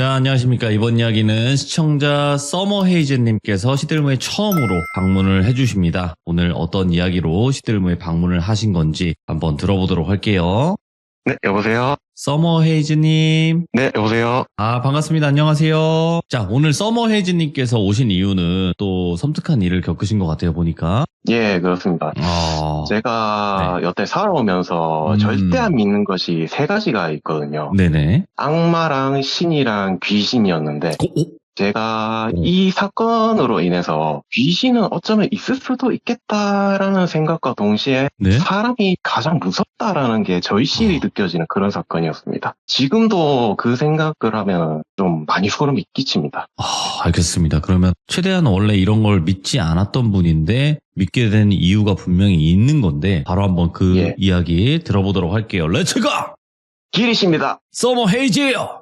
자, 안녕하십니까. 이번 이야기는 시청자 서머헤이즈님께서 시들무에 처음으로 방문을 해주십니다. 오늘 어떤 이야기로 시들무에 방문을 하신 건지 한번 들어보도록 할게요. 네, 여보세요? 서머헤이즈님. 네, 여보세요? 반갑습니다. 안녕하세요. 자, 오늘 서머헤이즈님께서 오신 이유는 또 섬뜩한 일을 겪으신 것 같아요, 보니까. 예, 그렇습니다. 제가 여태 살아오면서 절대 안 믿는 것이 세 가지가 있거든요. 네네. 악마랑 신이랑 귀신이었는데, 제가 이 사건으로 인해서 귀신은 어쩌면 있을 수도 있겠다라는 생각과 동시에 네? 사람이 가장 무섭다라는 게 절실히 느껴지는 그런 사건이었습니다. 지금도 그 생각을 하면 좀 많이 소름이 끼칩니다. 알겠습니다. 그러면 최대한 원래 이런 걸 믿지 않았던 분인데 믿게 된 이유가 분명히 있는 건데 바로 한번 그 이야기 들어보도록 할게요. 렛츠고! 길이십니다. 서머헤이즈예요.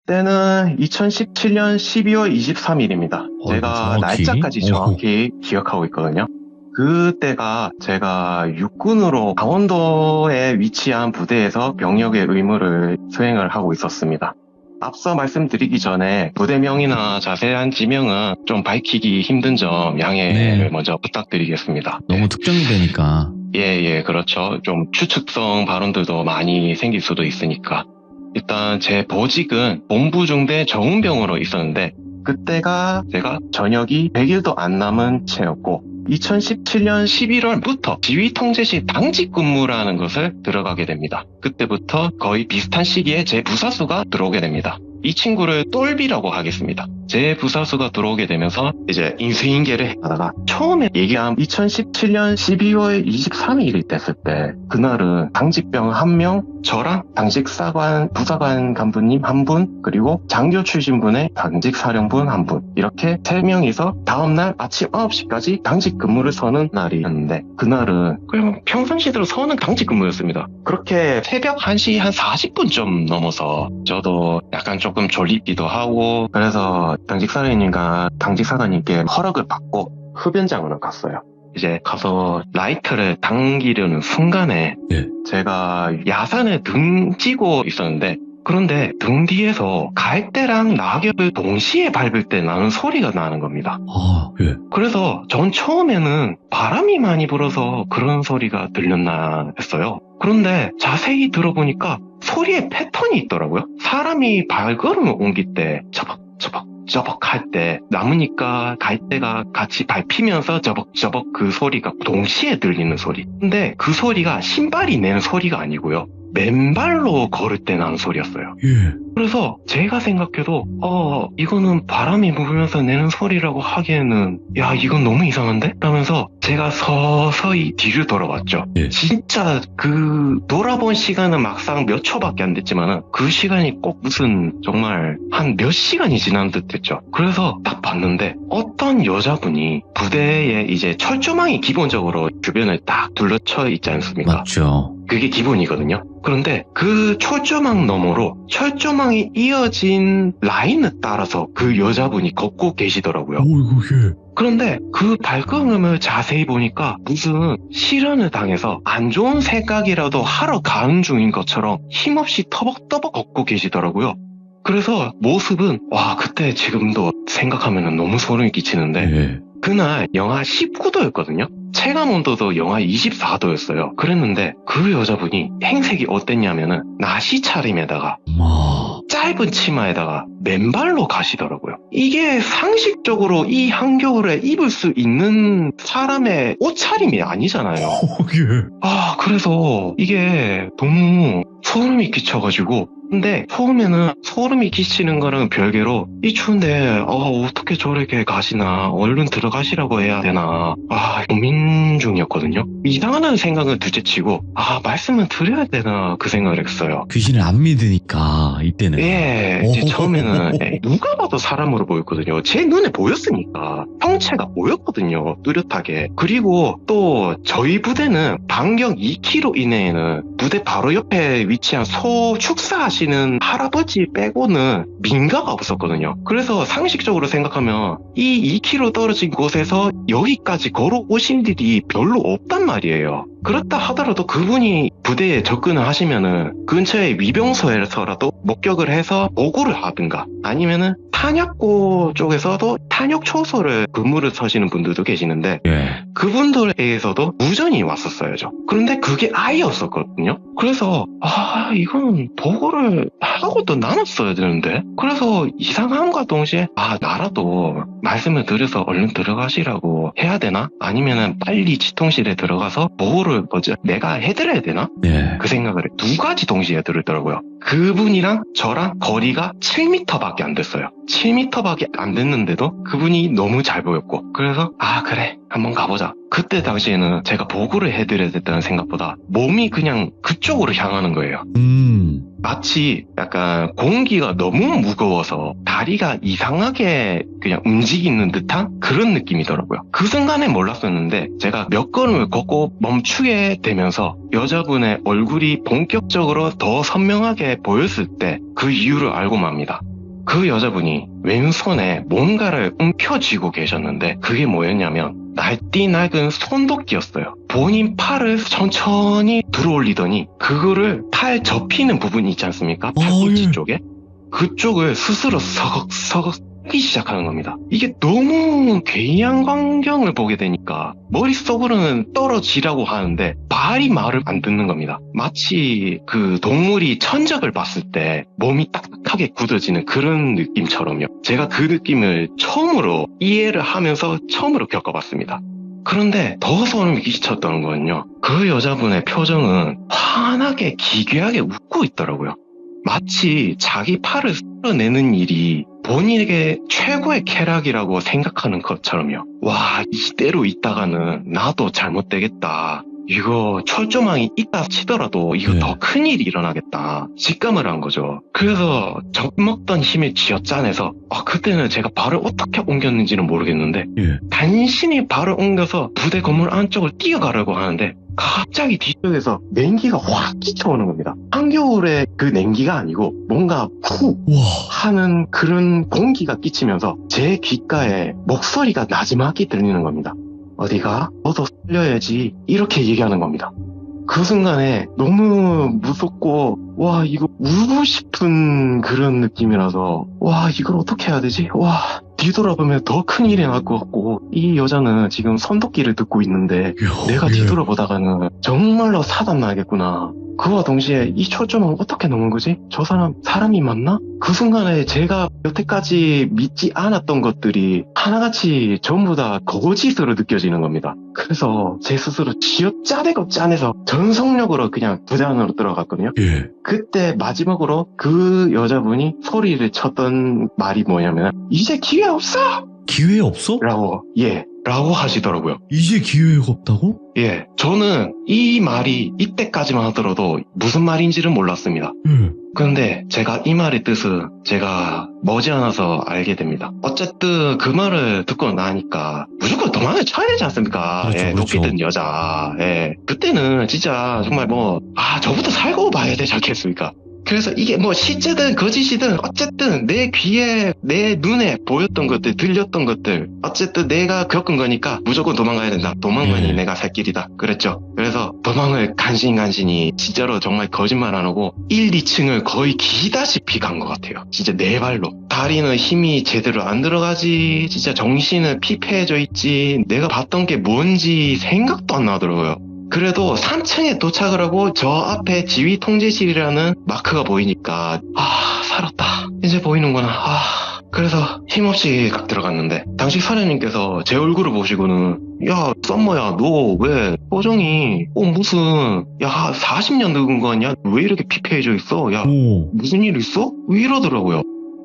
때는 2017년 12월 23일입니다. 제가 날짜까지 정확히 기억하고 있거든요. 그때가 제가 육군으로 강원도에 위치한 부대에서 병력의 의무를 수행을 하고 있었습니다. 앞서 말씀드리기 전에 부대명이나 자세한 지명은 좀 밝히기 힘든 점 양해를 먼저 부탁드리겠습니다. 너무 특정이 되니까. 예, 그렇죠. 좀 추측성 발언들도 많이 생길 수도 있으니까. 일단 제 보직은 본부중대 정훈병으로 있었는데 그때가 제가 전역이 100일도 안 남은 채였고 2017년 11월부터 지휘통제실 당직 근무라는 것을 들어가게 됩니다. 그때부터 거의 비슷한 시기에 제 부사수가 들어오게 됩니다. 이 친구를 똘비라고 하겠습니다. 제 부사수가 들어오게 되면서 이제 인수인계를 하다가 처음에 얘기한 2017년 12월 23일이 됐을 때 그날은 당직병 1명, 저랑 당직사관, 부사관 간부님 1분, 그리고 장교 출신분의 당직사령분 1분 이렇게 3명이서 다음날 아침 9시까지 당직 근무를 서는 날이었는데 그날은 그냥 평상시대로 서는 당직 근무였습니다. 그렇게 새벽 1시 한 40분쯤 넘어서 저도 약간 조금 졸리기도 하고 그래서 당직사령님과 당직사관님께 허락을 받고 흡연장으로 갔어요. 이제 가서 라이터를 당기려는 순간에 제가 야산에 등지고 있었는데 그런데 등 뒤에서 갈대랑 낙엽을 동시에 밟을 때 나는 소리가 나는 겁니다. 그래서 전 처음에는 바람이 많이 불어서 그런 소리가 들렸나 했어요. 그런데 자세히 들어보니까 소리에 패턴이 있더라고요. 사람이 발걸음을 옮길 때 저벅 할 때 나무니까 갈대가 같이 밟히면서 저벅 그 소리가 동시에 들리는 소리. 근데 그 소리가 신발이 내는 소리가 아니고요. 맨발로 걸을 때 나는 소리였어요. 그래서 제가 생각해도 이거는 바람이 불면서 내는 소리라고 하기에는 야 이건 너무 이상한데? 라면서 제가 서서히 뒤를 돌아봤죠. 진짜 그 돌아본 시간은 막상 몇 초밖에 안 됐지만은 그 시간이 꼭 무슨 정말 한 몇 시간이 지난 듯 했죠. 그래서 딱 봤는데 어떤 여자분이 부대에 이제 철조망이 기본적으로 주변을 딱 둘러쳐 있지 않습니까? 맞죠. 그게 기본이거든요. 그런데 그 철조망 너머로 철조망이 이어진 라인을 따라서 그 여자분이 걷고 계시더라고요. 그런데 그 발걸음을 자세히 보니까 무슨 실현을 당해서 안 좋은 생각이라도 하러 가는 중인 것처럼 힘없이 터벅터벅 걷고 계시더라고요. 그래서 모습은 그때 지금도 생각하면 너무 소름이 끼치는데 그날 영하 19도였거든요. 체감온도도 영하 24도였어요. 그랬는데 그 여자분이 행색이 어땠냐면은 나시 차림에다가 짧은 치마에다가 맨발로 가시더라고요. 이게 상식적으로 이 한겨울에 입을 수 있는 사람의 옷차림이 아니잖아요. 그래서 이게 너무 소름이 끼쳐가지고 근데 처음에는 소름이 끼치는 거랑 별개로 이 추운데 어떻게 저렇게 가시나 얼른 들어가시라고 해야 되나 고민 중이었거든요. 이상하다는 생각을 둘째치고 말씀을 드려야 되나 그 생각을 했어요. 귀신을 안 믿으니까 이때는 이제 처음에는 누가 봐도 사람으로 보였거든요. 제 눈에 보였으니까 형체가 보였거든요. 뚜렷하게. 그리고 또 저희 부대는 반경 2km 이내에는 부대 바로 옆에 위치한 소 축사하시는 할아버지 빼고는 민가가 없었거든요. 그래서 상식적으로 생각하면 이 2km 떨어진 곳에서 여기까지 걸어오신 일이 별로 없단 말이에요. 그렇다 하더라도 그분이 부대에 접근을 하시면은 근처에 위병소에서라도 목격을 해서 보고를 하든가 아니면은 탄약고 쪽에서도 탄약 초소를 근무를 서시는 분들도 계시는데 예. 그분들에게서도 무전이 왔었어야죠. 그런데 그게 아예 없었거든요. 그래서 이건 보고를 하고 또 나눴어야 되는데 그래서 이상함과 동시에 나라도 말씀을 드려서 얼른 들어가시라고 해야 되나? 아니면은 빨리 지통실에 들어가서 보고를 내가 해드려야 되나? 예. 그 생각을 두 가지 동시에 들었더라고요. 그분이랑 저랑 거리가 7m밖에 안 됐어요. 7m밖에 안 됐는데도 그분이 너무 잘 보였고 그래서 그래 한번 가보자. 그때 당시에는 제가 보고를 해드려야 됐다는 생각보다 몸이 그냥 그쪽으로 향하는 거예요. 마치 약간 공기가 너무 무거워서 다리가 이상하게 그냥 움직이는 듯한 그런 느낌이더라고요. 그 순간에 몰랐었는데 제가 몇 걸음을 걷고 멈추게 되면서 여자분의 얼굴이 본격적으로 더 선명하게 보였을 때 그 이유를 알고 맙니다. 그 여자분이 왼손에 뭔가를 움켜쥐고 계셨는데 그게 뭐였냐면 날띠 낡은 손도끼였어요. 본인 팔을 천천히 들어올리더니 그거를 팔 접히는 부분이 있지 않습니까? 팔꿈치 쪽에 그쪽을 스스로 서걱서걱 하기 시작하는 겁니다. 이게 너무 괴이한 광경을 보게 되니까 머릿속으로는 떨어지라고 하는데 발이 말을 안 듣는 겁니다. 마치 그 동물이 천적을 봤을 때 몸이 딱딱하게 굳어지는 그런 느낌처럼요. 제가 그 느낌을 처음으로 이해를 하면서 처음으로 겪어봤습니다. 그런데 더 소름이 끼쳤던 건요. 그 여자분의 표정은 환하게 기괴하게 웃고 있더라고요. 마치 자기 팔을 쓸어내는 일이 본인에게 최고의 쾌락이라고 생각하는 것처럼요. 와, 이대로 있다가는 나도 잘못되겠다. 이거 철조망이 있다 치더라도 이거 더 큰일이 일어나겠다. 직감을 한 거죠. 그래서 적먹던 힘을 쥐어짜내서 그때는 제가 발을 어떻게 옮겼는지는 모르겠는데 단신이 발을 옮겨서 부대 건물 안쪽을 뛰어가려고 하는데 갑자기 뒤쪽에서 냉기가 확 끼쳐오는 겁니다. 한겨울에 그 냉기가 아니고 뭔가 푹 하는 그런 공기가 끼치면서 제 귓가에 목소리가 나지막히 들리는 겁니다. 어디가? 너도 살려야지. 이렇게 얘기하는 겁니다. 그 순간에 너무 무섭고 이거 울고 싶은 그런 느낌이라서 이걸 어떻게 해야 되지? 뒤돌아보면 더 큰일이 날 것 같고 이 여자는 지금 선도끼를 듣고 있는데 내가 뒤돌아보다가는 정말로 사단 나겠구나. 그와 동시에 이 철조망을 어떻게 넘은 거지? 저 사람 사람이 맞나? 그 순간에 제가 여태까지 믿지 않았던 것들이 하나같이 전부 다 거짓으로 느껴지는 겁니다. 그래서 제 스스로 쥐어짜내고 짜내서 전속력으로 그냥 부대 안으로 들어갔거든요. 그때 마지막으로 그 여자분이 소리를 쳤던 말이 뭐냐면 이제 기회 없어! 기회 없어? 라고 하시더라고요. 이제 기회가 없다고? 저는 이 말이 이때까지만 하더라도 무슨 말인지를 몰랐습니다. 그런데 제가 이 말의 뜻을 제가 머지않아서 알게 됩니다. 어쨌든 그 말을 듣고 나니까 무조건 도망을 쳐야 되지 않습니까? 그렇죠. 높이든 여자. 그때는 진짜 정말 저부터 살고 봐야 되지 않겠습니까? 그래서 이게 시체든 거짓이든 어쨌든 내 귀에 내 눈에 보였던 것들 들렸던 것들 어쨌든 내가 겪은 거니까 무조건 도망가야 된다. 도망만이 내가 살 길이다. 그랬죠. 그래서 도망을 간신히 진짜로 정말 거짓말 안 하고 1, 2층을 거의 기다시피 간 것 같아요. 진짜 네 발로. 다리는 힘이 제대로 안 들어가지. 진짜 정신은 피폐해져 있지. 내가 봤던 게 뭔지 생각도 안 나더라고요. 그래도 3층에 도착을 하고 저 앞에 지휘 통제실이라는 마크가 보이니까 살았다. 이제 보이는구나. 그래서 힘없이 각 들어갔는데 당시 사장님께서 제 얼굴을 보시고는 야 썸머야 너 왜 표정이 무슨 40년 늙은 거 아니야? 왜 이렇게 피폐해져 있어? 야 무슨 일 있어? 이러더라고요.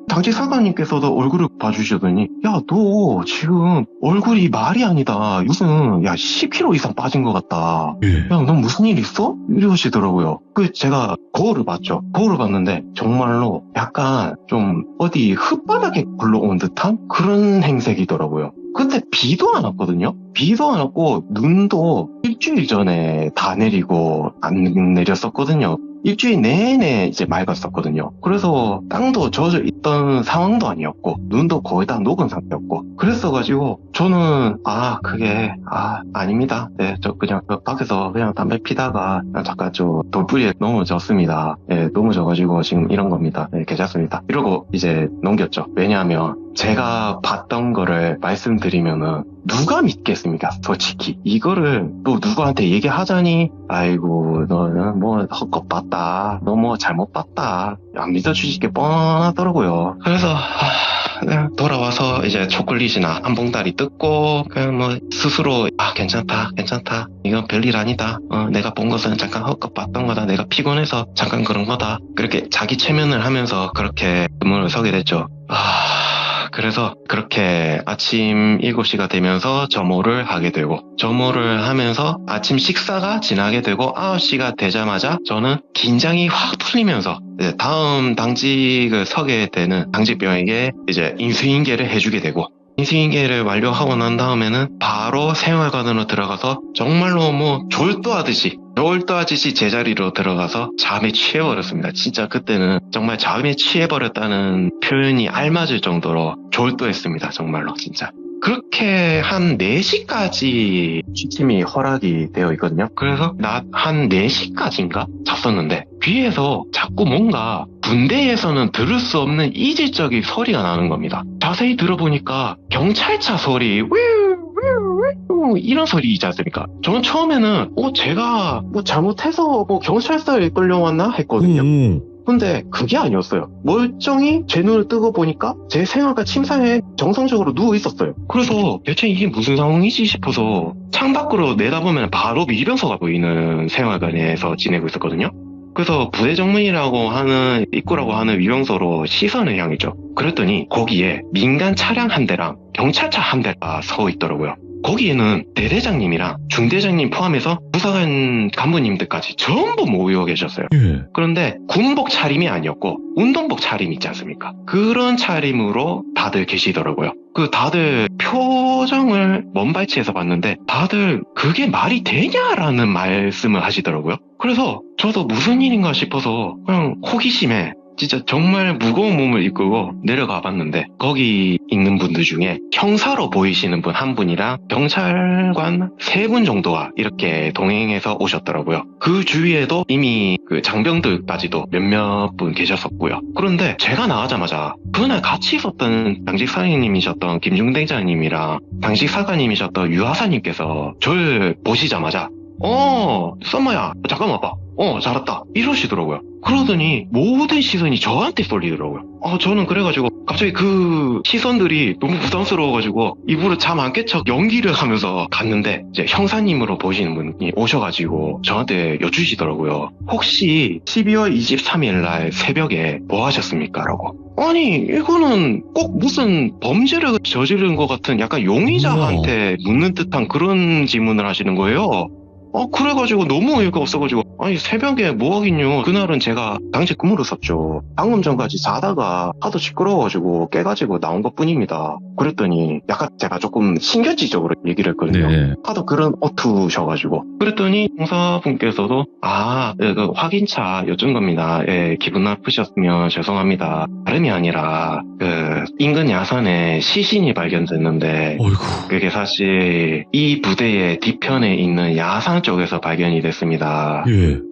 당시 사관님께서도 얼굴을 봐주시더니 야 너 지금 얼굴이 말이 아니다. 무슨 10kg 이상 빠진 것 같다. 야 너 무슨 일 있어? 이러시더라고요. 제가 거울을 봤죠. 거울을 봤는데 정말로 약간 좀 어디 흙바닥에 굴러온 듯한 그런 행색이더라고요. 그때 비도 안 왔거든요. 비도 안 왔고 눈도 일주일 전에 다 내리고 안 내렸었거든요. 일주일 내내 이제 맑았었거든요. 그래서 땅도 젖어 있던 상황도 아니었고 눈도 거의 다 녹은 상태였고 그랬어가지고 저는 그게 아닙니다. 네, 저 그냥 밖에서 그냥 담배 피다가 잠깐 좀 돌부리에 넘어졌습니다. 네, 넘어져가지고 지금 이런 겁니다. 네, 괜찮습니다. 이러고 이제 넘겼죠. 왜냐하면 제가 봤던 거를 말씀드리면은 누가 믿겠습니까? 솔직히 이거를 또 누구한테 얘기하자니 아이고 너는 뭐 헛것 봤다, 너 뭐 잘못 봤다, 안 믿어주실 게 뻔하더라고요. 그래서 그냥 돌아와서 이제 초콜릿이나 한 봉다리 뜯고 그냥 뭐 스스로 괜찮다 이건 별일 아니다, 내가 본 것은 잠깐 헛것 봤던 거다, 내가 피곤해서 잠깐 그런 거다, 그렇게 자기 최면을 하면서 그렇게 근무를 서게 됐죠. 그래서 그렇게 아침 7시가 되면서 점호를 하게 되고 점호를 하면서 아침 식사가 지나게 되고 9시가 되자마자 저는 긴장이 확 풀리면서 이제 다음 당직을 서게 되는 당직병에게 이제 인수인계를 해주게 되고 인수인계를 완료하고 난 다음에는 바로 생활관으로 들어가서 정말로 뭐 졸도하듯이 제자리로 들어가서 잠에 취해버렸습니다. 진짜 그때는 정말 잠에 취해버렸다는 표현이 알맞을 정도로 졸도했습니다. 정말로 진짜. 그렇게 한 4시까지 취침이 허락이 되어 있거든요. 그래서 한 4시까지인가 잤었는데 귀에서 자꾸 뭔가 군대에서는 들을 수 없는 이질적인 소리가 나는 겁니다. 자세히 들어보니까 경찰차 소리 이런 소리 있지 않습니까? 저는 처음에는 제가 뭐 잘못해서 뭐 경찰서에 끌려왔나 했거든요. 근데 그게 아니었어요. 멀쩡히 제 눈을 뜨고 보니까 제 생활관 침상에 정상적으로 누워 있었어요. 그래서 대체 이게 무슨 상황이지 싶어서 창밖으로 내다보면 바로 밀병서가 보이는 생활관에서 지내고 있었거든요. 그래서 부대정문이라고 하는 입구라고 하는 위병소로 시선을 향했죠. 그랬더니 거기에 민간 차량 한 대랑 경찰차 한 대가 서 있더라고요. 거기에는 대대장님이랑 중대장님 포함해서 부사관 간부님들까지 전부 모여 계셨어요. 그런데 군복 차림이 아니었고 운동복 차림 있지 않습니까? 그런 차림으로 다들 계시더라고요. 다들 표정을 먼발치에서 봤는데 다들 그게 말이 되냐라는 말씀을 하시더라고요. 그래서 저도 무슨 일인가 싶어서 그냥 호기심에 진짜 정말 무거운 몸을 이끌고 내려가 봤는데 거기 있는 분들 중에 형사로 보이시는 분 한 분이랑 경찰관 3분 정도가 이렇게 동행해서 오셨더라고요. 그 주위에도 이미 그 장병들까지도 몇몇 분 계셨었고요. 그런데 제가 나가자마자 그날 같이 있었던 당직 사장님이셨던 김중대장님이랑 당직 사관님이셨던 유하사님께서 저를 보시자마자 썸머야 잠깐 와봐, 잘했다 이러시더라고요. 그러더니 모든 시선이 저한테 쏠리더라고요. 저는 그래가지고 갑자기 그 시선들이 너무 부담스러워가지고 입으로 잠 안 깬 척 연기를 하면서 갔는데 이제 형사님으로 보시는 분이 오셔가지고 저한테 여쭈시더라고요. 혹시 12월 23일 날 새벽에 뭐 하셨습니까? 라고. 아니 이거는 꼭 무슨 범죄를 저지른 것 같은 약간 용의자한테 묻는 듯한 그런 질문을 하시는 거예요. 그래가지고 너무 어이가 없어가지고 아니 새벽에 뭐 하긴요. 그날은 제가 당직 근무를 썼죠. 방금 전까지 자다가 하도 시끄러워가지고 깨가지고 나온 것 뿐입니다. 그랬더니 약간 제가 조금 신경질적으로 얘기를 했거든요. 네. 하도 그런 어투셔가지고 그랬더니 형사분께서도 그 확인차 여쭌 겁니다. 기분 나쁘셨으면 죄송합니다. 다름이 아니라 그 인근 야산에 시신이 발견됐는데 어이구. 그게 사실 이 부대의 뒤편에 있는 야산 쪽에서 발견이 됐습니다.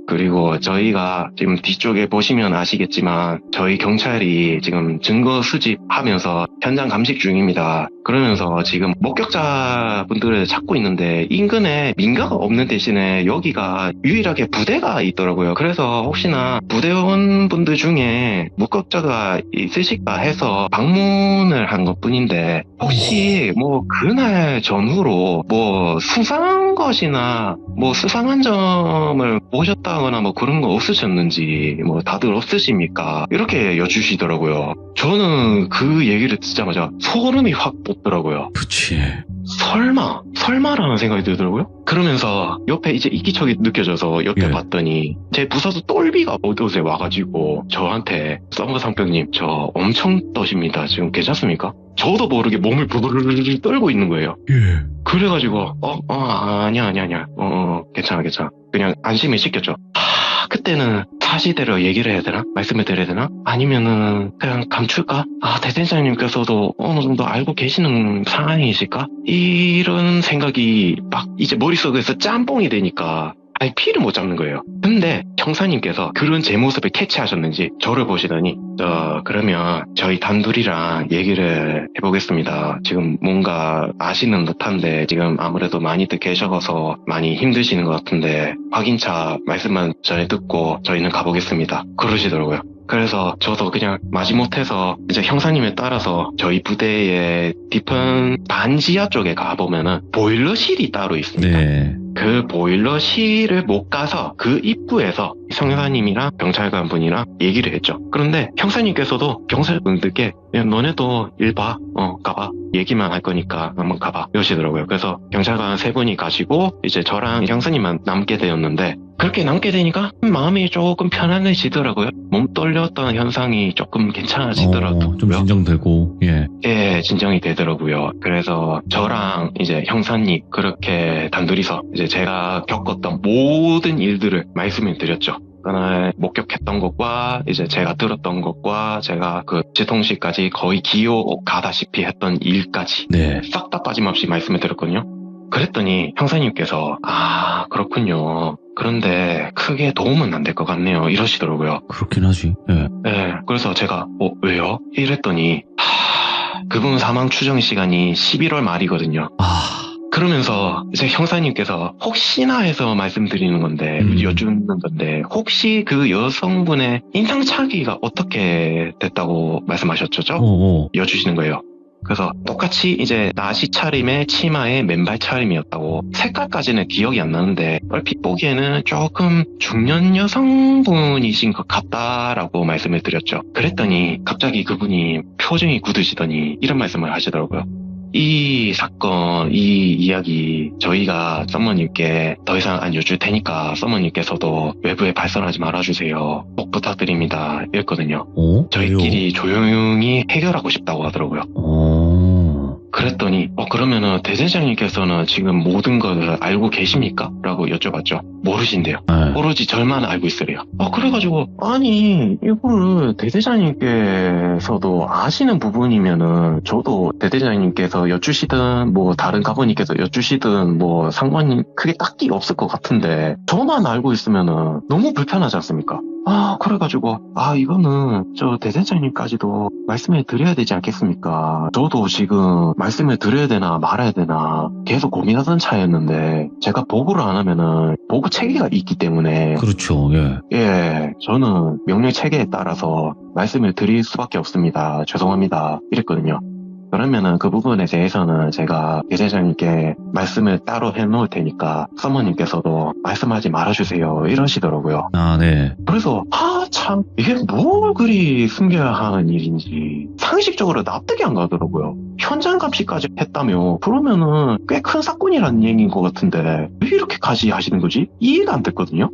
그리고 저희가 지금 뒤쪽에 보시면 아시겠지만 저희 경찰이 지금 증거 수집하면서 현장 감식 중입니다. 그러면서 지금 목격자분들을 찾고 있는데 인근에 민가가 없는 대신에 여기가 유일하게 부대가 있더라고요. 그래서 혹시나 부대원분들 중에 목격자가 있으실까 해서 방문을 한 것뿐인데 혹시 뭐 그날 전후로 뭐 수상한 것이나 뭐 수상한 점을 보셨다거나 뭐 그런 거 없으셨는지 뭐 다들 없으십니까? 이렇게 여쭈시더라고요. 저는 그 얘기를 듣자마자 소름이 확 돋더라고요. 그치. 설마라는 생각이 들더라고요. 그러면서 옆에 이제 이기적이 느껴져서 옆에 예. 봤더니 제 부사수 똘비가 어디에 와가지고 저한테 썸머 상병님 저 엄청 떠십니다. 지금 괜찮습니까? 저도 모르게 몸을 부르르르 떨고 있는 거예요. 예. 그래가지고 아니야 괜찮아 그냥 안심을 시켰죠. 그때는 사실대로 얘기를 해야 되나? 말씀을 드려야 되나? 아니면은 그냥 감출까? 대대장님께서도 어느 정도 알고 계시는 상황이실까? 이런 생각이 막 이제 머릿속에서 짬뽕이 되니까 피를 못 잡는 거예요. 근데 형사님께서 그런 제 모습을 캐치하셨는지 저를 보시더니 그러면 저희 단둘이랑 얘기를 해보겠습니다. 지금 뭔가 아시는 듯한데 지금 아무래도 많이들 계셔서 많이 힘드시는 것 같은데 확인차 말씀만 전해 듣고 저희는 가보겠습니다. 그러시더라고요. 그래서 저도 그냥 마지못해서 이제 형사님에 따라서 저희 부대의 뒤편 반지하 쪽에 가보면은 보일러실이 따로 있습니다. 네. 그 보일러실을 못 가서 그 입구에서 형사님이랑 경찰관 분이랑 얘기를 했죠. 그런데 형사님께서도 경찰분들께 야, 너네도 일 봐. 가봐. 얘기만 할 거니까 한번 가봐. 이러시더라고요. 그래서 경찰관 3분이 가시고 이제 저랑 형사님만 남게 되었는데 그렇게 남게 되니까 마음이 조금 편안해지더라고요. 몸 떨렸던 현상이 조금 괜찮아지더라고요. 좀 진정되고, 예. 예, 진정이 되더라고요. 그래서 저랑 이제 형사님 그렇게 단둘이서 이제 제가 겪었던 모든 일들을 말씀을 드렸죠. 그날 목격했던 것과 이제 제가 들었던 것과 제가 그 지통실까지 거의 기어가다시피 했던 일까지 네. 싹 다 빠짐없이 말씀을 드렸거든요. 그랬더니 형사님께서 그렇군요. 그런데 크게 도움은 안 될 것 같네요. 이러시더라고요. 그렇긴 하지. 예. 네, 그래서 제가 왜요? 이랬더니 그분 사망 추정 시간이 11월 말이거든요. 그러면서 이제 형사님께서 혹시나 해서 말씀드리는 건데 여쭙는 건데 혹시 그 여성분의 인상착의가 어떻게 됐다고 말씀하셨죠? 여쭈시는 거예요. 그래서 똑같이 이제 나시 차림의 치마의 맨발 차림이었다고. 색깔까지는 기억이 안 나는데 얼핏 보기에는 조금 중년 여성분이신 것 같다라고 말씀을 드렸죠. 그랬더니 갑자기 그분이 표정이 굳으시더니 이런 말씀을 하시더라고요. 이 사건, 이 이야기 저희가 썸머님께 더 이상 안 여쭐 테니까 썸머님께서도 외부에 발설하지 말아주세요. 꼭 부탁드립니다. 이랬거든요. 저희끼리 조용히 해결하고 싶다고 하더라고요. 그랬더니 그러면은 대대장님께서는 지금 모든 것을 알고 계십니까? 라고 여쭤봤죠. 모르신대요. 오로지 절만 알고 있으래요. 그래가지고 아니 이거를 대대장님께서도 아시는 부분이면은 저도 대대장님께서 여쭈시든 뭐 다른 가버님께서 여쭈시든 뭐 상관이 크게 딱히 없을 것 같은데 저만 알고 있으면은 너무 불편하지 않습니까? 그래가지고 이거는 저 대대장님까지도 말씀을 드려야 되지 않겠습니까? 저도 지금 말씀을 드려야 되나 말아야 되나 계속 고민하던 차였는데 제가 보고를 안 하면은 보고 체계가 있기 때문에 그렇죠. 예, 저는 명령 체계에 따라서 말씀을 드릴 수밖에 없습니다. 죄송합니다. 이랬거든요. 그러면은 그 부분에 대해서는 제가 대대장님께 말씀을 따로 해놓을 테니까 사모님께서도 말씀하지 말아주세요 이러시더라고요. 네. 그래서 참 이게 뭘 그리 숨겨야 하는 일인지 상식적으로 납득이 안 가더라고요. 현장 감시까지 했다며 그러면은 꽤 큰 사건이라는 얘기인 것 같은데 왜 이렇게까지 하시는 거지? 이해가 안 됐거든요.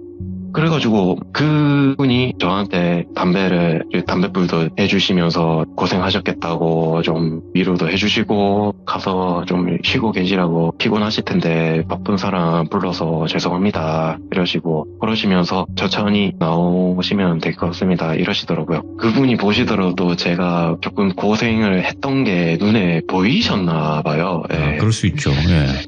그래가지고 그분이 저한테 담배불도 해주시면서 고생하셨겠다고 좀 위로도 해주시고 가서 좀 쉬고 계시라고 피곤하실 텐데 바쁜 사람 불러서 죄송합니다 이러시고 그러시면서 천천히 나오시면 될 것 같습니다 이러시더라고요. 그분이 보시더라도 제가 조금 고생을 했던 게 눈에 보이셨나 봐요. 예. 그럴 수 있죠.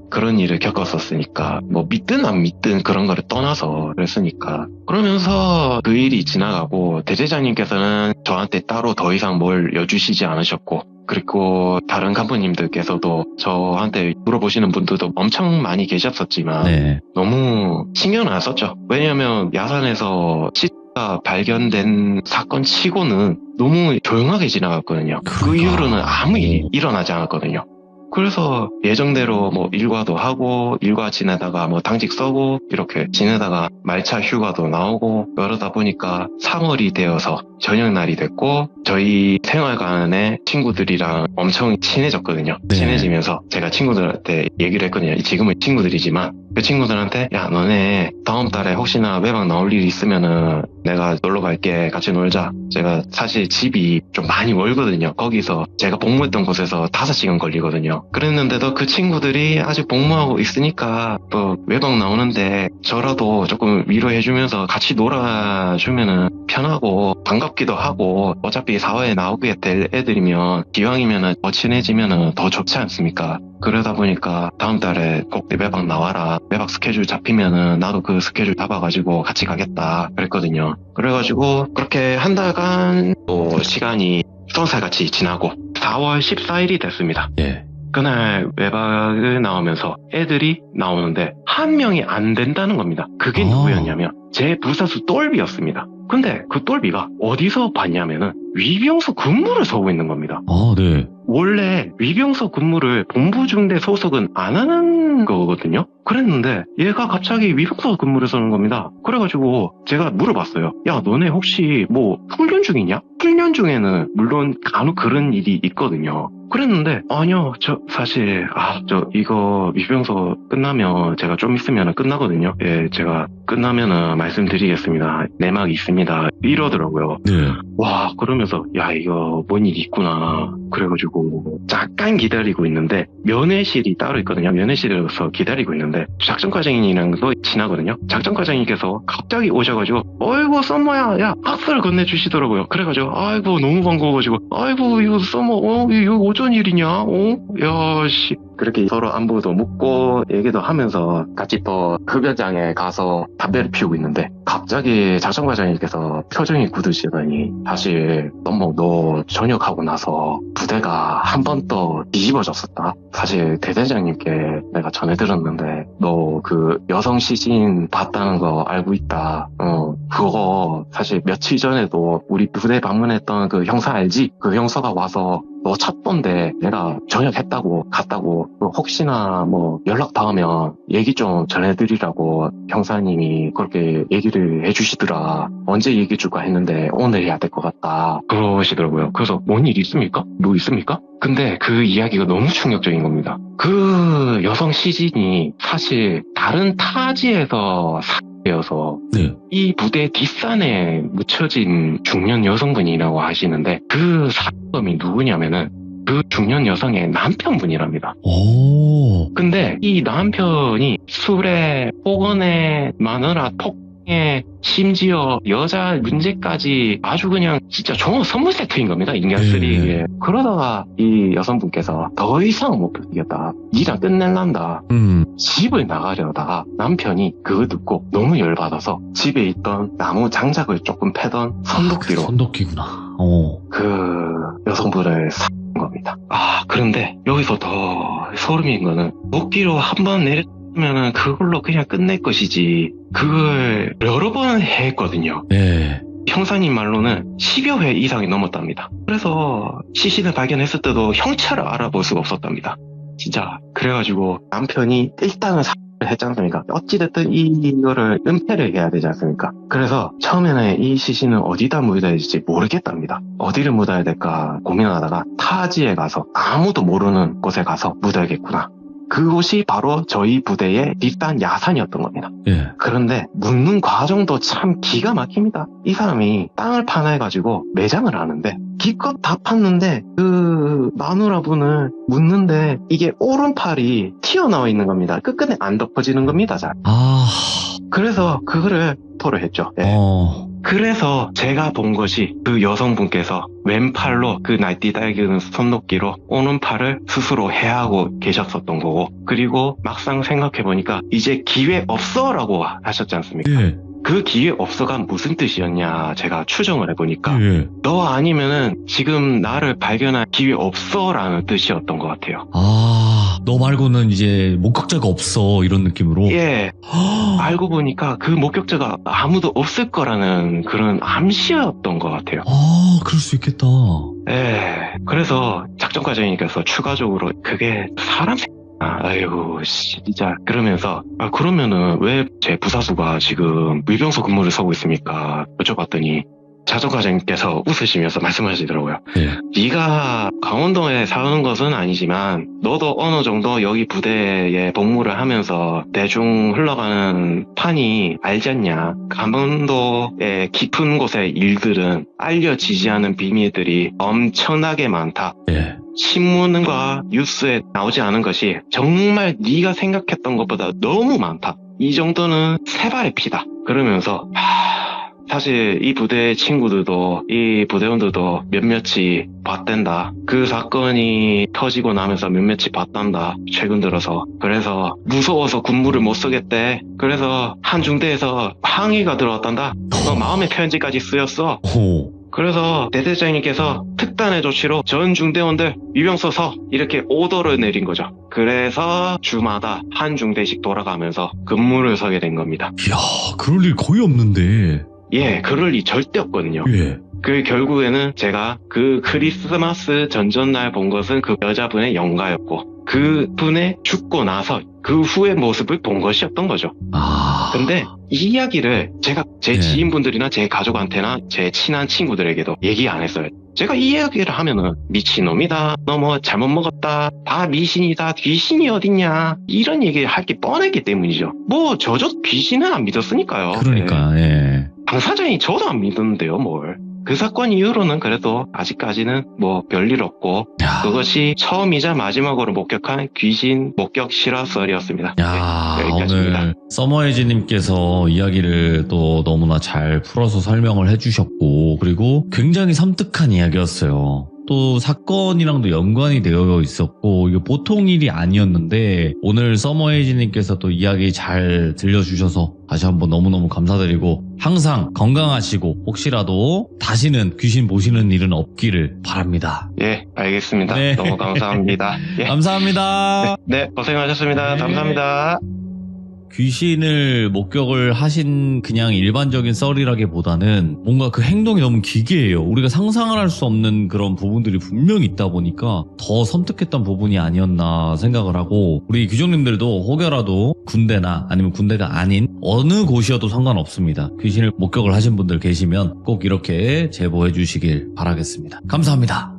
그런 일을 겪었었으니까 뭐 믿든 안 믿든 그런 거를 떠나서 그랬으니까 그러면서 그 일이 지나가고 대대장님께서는 저한테 따로 더 이상 뭘 여주시지 않으셨고 그리고 다른 간부님들께서도 저한테 물어보시는 분들도 엄청 많이 계셨었지만 너무 신경을 안 썼죠. 왜냐하면 야산에서 시체가 발견된 사건 치고는 너무 조용하게 지나갔거든요. 그 이후로는 아무 일이 일어나지 않았거든요. 그래서 예정대로 뭐 일과도 하고 일과 지내다가 뭐 당직 써고 이렇게 지내다가 말차 휴가도 나오고 그러다 보니까 3월이 되어서 저녁날이 됐고 저희 생활관의 친구들이랑 엄청 친해졌거든요. 네. 친해지면서 제가 친구들한테 얘기를 했거든요. 지금은 친구들이지만 그 친구들한테 야 너네 다음 달에 혹시나 외박 나올 일이 있으면은 내가 놀러 갈게 같이 놀자. 제가 사실 집이 좀 많이 멀거든요. 거기서 제가 복무했던 곳에서 5시간 걸리거든요. 그랬는데도 그 친구들이 아직 복무하고 있으니까 또 외박 나오는데 저라도 조금 위로해주면서 같이 놀아주면은 편하고 반갑기도 하고 어차피 사회에 나오게 될 애들이면 기왕이면은 더 친해지면은 더 좋지 않습니까? 그러다 보니까 다음 달에 꼭 내 외박 나와라. 외박 스케줄 잡히면은 나도 그 스케줄 잡아가지고 같이 가겠다 그랬거든요. 그래가지고 그렇게 한 달간 또 시간이 수동살같이 지나고 4월 14일이 됐습니다. 예. 그날 외박을 나오면서 애들이 나오는데 한 명이 안 된다는 겁니다. 그게 누구였냐면 제 부사수 똘비였습니다. 근데 그 똘비가 어디서 봤냐면은 위병소 근무를 서고 있는 겁니다. 네. 원래 위병소 근무를 본부중대 소속은 안 하는 거거든요. 그랬는데 얘가 갑자기 위병소 근무를 서는 겁니다. 그래가지고 제가 물어봤어요. 야 너네 혹시 뭐 훈련 중이냐? 훈련 중에는 물론 간혹 그런 일이 있거든요. 그랬는데 아니요 저 사실 저 이거 위병소 끝나면 제가 좀 있으면 끝나거든요. 예, 제가 끝나면은 말씀드리겠습니다. 내막 있습니다. 이러더라고요. 네. 와 그러면서 야 이거 뭔 일이 있구나. 그래가지고 잠깐 기다리고 있는데 면회실이 따로 있거든요. 면회실에서 기다리고 있는데 작전과장님이랑도 지나거든요. 작전과장님께서 갑자기 오셔가지고 어이구 썸머야 야 박수를 건네주시더라고요. 그래가지고 아이고 너무 반가워가지고 아이고 이거 썸머 이거 어쩐 일이냐 야씨 그렇게 서로 안부도 묻고 얘기도 하면서 같이 또 흡연장에 가서 담배를 피우고 있는데 갑자기 작전과장님께서 표정이 굳으시더니 사실 썸머 너 전역하고 나서 부대가 한 번 더 뒤집어졌었다. 사실 대대장님께 내가 전해 들었는데 너 그 여성 시신 봤다는 거 알고 있다. 그거 사실 며칠 전에도 우리 부대 방문했던 그 형사 알지? 그 형사가 와서 너 찾던데 내가 전역했다고 갔다고 혹시나 뭐 연락 닿으면 얘기 좀 전해드리라고 형사님이 그렇게 얘기를 해주시더라. 언제 얘기해 줄까 했는데 오늘 해야 될 것 같다 그러시더라고요. 그래서 뭔 일 있습니까? 뭐 있습니까? 근데 그 이야기가 너무 충격적인 겁니다. 그 여성 시신이 사실 다른 타지에서 되어서 네. 이 부대 뒷산에 묻혀진 중년 여성분이라고 하시는데 그 사범이 누구냐면은 그 중년 여성의 남편분이랍니다. 근데 이 남편이 술에 폭언에 마누라 폭행에 심지어 여자 문제까지 아주 그냥 진짜 종합 선물 세트인 겁니다. 인간쓰리. 네. 그러다가 이 여성분께서 더 이상 못 버티겠다. 니랑 끝낼란다. 집을 나가려다가 남편이 그거 듣고 너무 열받아서 집에 있던 나무 장작을 조금 패던 선도끼로 선도끼구나. 그 여성분을 산 겁니다. 그런데 여기서 더 소름인 거는 도끼로 한 번 내렸으면은 그걸로 그냥 끝낼 것이지 그걸 여러 번 했거든요. 네. 형사님 말로는 10여 회 이상이 넘었답니다. 그래서 시신을 발견했을 때도 형체를 알아볼 수가 없었답니다. 진짜 그래가지고 남편이 일단은 했지 않습니까? 어찌됐든 이거를 은폐를 해야 되지 않습니까? 그래서 처음에는 이 시신을 어디다 묻어야 될지 모르겠답니다. 어디를 묻어야 될까 고민하다가 타지에 가서 아무도 모르는 곳에 가서 묻어야겠구나. 그곳이 바로 저희 부대의 뒷산 야산이었던 겁니다. 예. 그런데 묻는 과정도 참 기가 막힙니다. 이 사람이 땅을 파내가지고 매장을 하는데 기껏 다 팠는데 그 마누라분을 묻는데 이게 오른팔이 튀어나와 있는 겁니다. 끝끝내 안 덮어지는 겁니다. 잘. 그래서 그거를 토를 했죠. 예. 그래서 제가 본 것이 그 여성분께서 왼팔로 그 날뛰달기는 손놓기로 오른팔을 스스로 해하고 계셨었던 거고 그리고 막상 생각해보니까 이제 기회 없어라고 하셨지 않습니까? 예. 그 기회 없어가 무슨 뜻이었냐 제가 추정을 해보니까 예. 너 아니면은 지금 나를 발견할 기회 없어라는 뜻이었던 것 같아요. 너 말고는 이제 목격자가 없어 이런 느낌으로. 예, 알고 보니까 그 목격자가 아무도 없을 거라는 그런 암시였던 것 같아요. 아, 그럴 수 있겠다. 예, 그래서 작전과장님께서 추가적으로 그게 사람 아이고 진짜 그러면서 그러면은 왜 제 부사수가 지금 의병소 근무를 서고 있습니까? 여쭤봤더니 작전과장님께서 웃으시면서 말씀하시더라고요. 예. 네가 강원도에 사는 것은 아니지만 너도 어느 정도 여기 부대에 복무를 하면서 대충 흘러가는 판이 알지 않냐. 강원도의 깊은 곳의 일들은 알려지지 않은 비밀들이 엄청나게 많다. 예. 신문과 뉴스에 나오지 않은 것이 정말 네가 생각했던 것보다 너무 많다. 이 정도는 세발의 피다. 그러면서 사실 이 부대 친구들도 이 부대원들도 몇몇이 봤댄다. 그 사건이 터지고 나면서 몇몇이 봤단다. 최근 들어서. 그래서 무서워서 군무를 못 쓰겠대. 그래서 한 중대에서 항의가 들어왔단다. 마음의 편지까지 쓰였어. 오. 그래서 대대장님께서 특단의 조치로 전 중대원들 위병소 서 이렇게 오더를 내린 거죠. 그래서 주마다 한 중대씩 돌아가면서 근무를 서게 된 겁니다. 이야, 그럴 일 거의 없는데. 예, 그럴 리 절대 없거든요. 예. 그 결국에는 제가 그 크리스마스 전전날 본 것은 그 여자분의 영가였고 그 분의 죽고 나서 그 후의 모습을 본 것이었던 거죠. 아. 근데 이 이야기를 제가 제 네. 지인분들이나 제 가족한테나 제 친한 친구들에게도 얘기 안 했어요. 제가 이 이야기를 하면은 미친놈이다, 너 뭐 잘못 먹었다, 다 미신이다, 귀신이 어딨냐 이런 얘기를 할 게 뻔했기 때문이죠. 뭐 저도 귀신은 안 믿었으니까요. 그러니까, 예. 당사자인 저도 안 믿는데요, 뭘. 그 사건 이후로는 그래도 아직까지는 뭐 별일 없고 야. 그것이 처음이자 마지막으로 목격한 귀신 목격 실화설이었습니다. 야, 네, 여기까지입니다. 오늘 서머에이지님께서 이야기를 또 너무나 잘 풀어서 설명을 해주셨고, 그리고 굉장히 섬뜩한 이야기였어요. 또 사건이랑도 연관이 되어 있었고, 이게 보통 일이 아니었는데, 오늘 서머에이지님께서 또 이야기 잘 들려주셔서 다시 한번 너무너무 감사드리고, 항상 건강하시고, 혹시라도 다시는 귀신 보시는 일은 없기를 바랍니다. 예, 알겠습니다. 네. 너무 감사합니다. 예. 감사합니다. 네, 고생하셨습니다. 네. 감사합니다. 귀신을 목격을 하신 그냥 일반적인 썰이라기보다는 뭔가 그 행동이 너무 기괴해요. 우리가 상상을 할 수 없는 그런 부분들이 분명히 있다 보니까 더 섬뜩했던 부분이 아니었나 생각을 하고, 우리 귀족님들도 혹여라도 군대나 아니면 군대가 아닌 어느 곳이어도 상관없습니다. 귀신을 목격을 하신 분들 계시면 꼭 이렇게 제보해 주시길 바라겠습니다. 감사합니다.